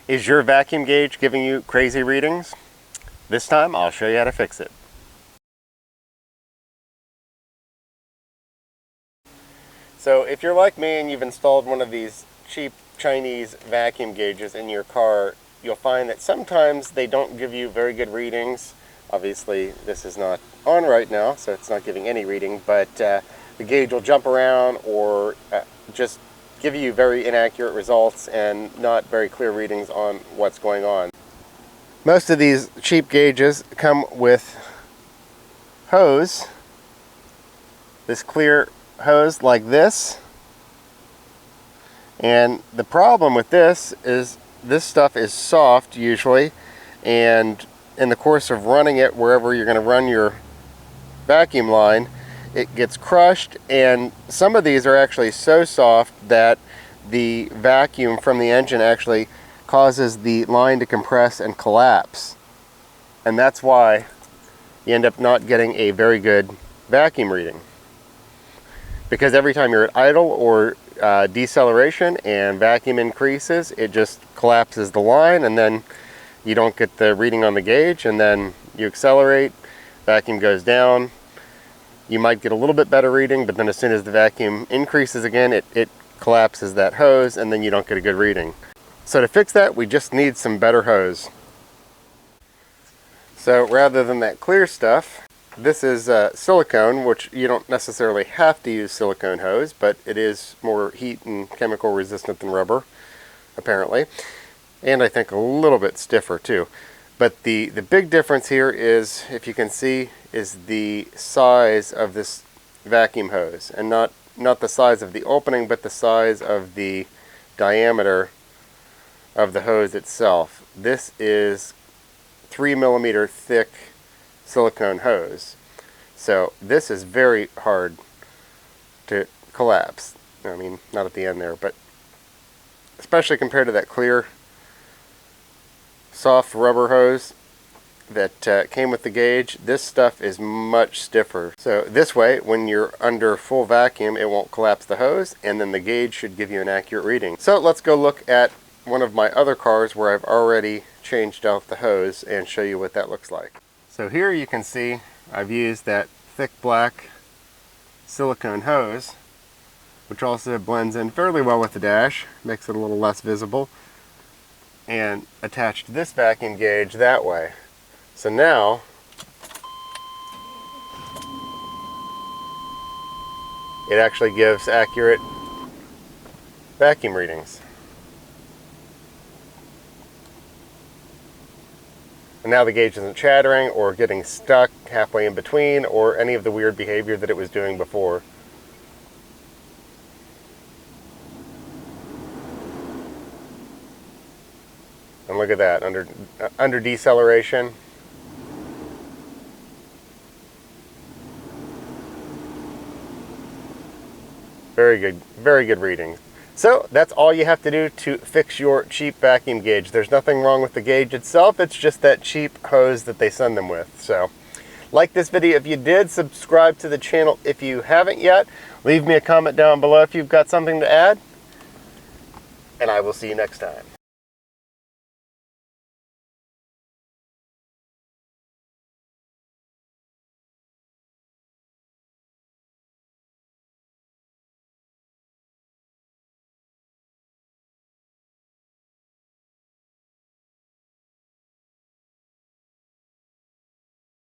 Is your vacuum gauge giving you crazy readings? This time I'll show you how to fix it. So if you're like me and you've installed one of these cheap Chinese vacuum gauges in your car, you'll find that sometimes they don't give you very good readings. Obviously this is not on right now, so it's not giving any reading, but the gauge will jump around or just give you very inaccurate results and not very clear readings on what's going on. Most of these cheap gauges come with hose, this clear hose like this, and the problem with this is this stuff is soft usually, and in the course of running it wherever you're going to run your vacuum line, it gets crushed, and some of these are actually so soft that the vacuum from the engine actually causes the line to compress and collapse, and that's why you end up not getting a very good vacuum reading, because every time you're at idle or deceleration and vacuum increases, it just collapses the line, and then you don't get the reading on the gauge, and then you accelerate, vacuum goes down. You might get a little bit better reading, but then as soon as the vacuum increases again, it collapses that hose, and then you don't get a good reading. So to fix that, we just need some better hose. So rather than that clear stuff, this is silicone, which you don't necessarily have to use silicone hose, but it is more heat and chemical resistant than rubber, apparently. And I think a little bit stiffer too. But the big difference here is, if you can see, is the size of this vacuum hose, and not the size of the opening, but the size of the diameter of the hose itself. This is 3mm thick silicone hose, so this is very hard to collapse. I mean, not at the end there, but especially compared to that clear soft rubber hose that came with the gauge, this stuff is much stiffer. So this way, when you're under full vacuum, it won't collapse the hose, and then the gauge should give you an accurate reading. So let's go look at one of my other cars where I've already changed out the hose and show you what that looks like. So here you can see I've used that thick black silicone hose, which also blends in fairly well with the dash, makes it a little less visible, and attached this vacuum gauge that way. So now it actually gives accurate vacuum readings. And now the gauge isn't chattering or getting stuck halfway in between or any of the weird behavior that it was doing before. And look at that, under deceleration. Very good readings. So that's all you have to do to fix your cheap vacuum gauge. There's nothing wrong with the gauge itself, it's just that cheap hose that they send them with. So like this video if you did, subscribe to the channel if you haven't yet, leave me a comment down below if you've got something to add, and I will see you next time.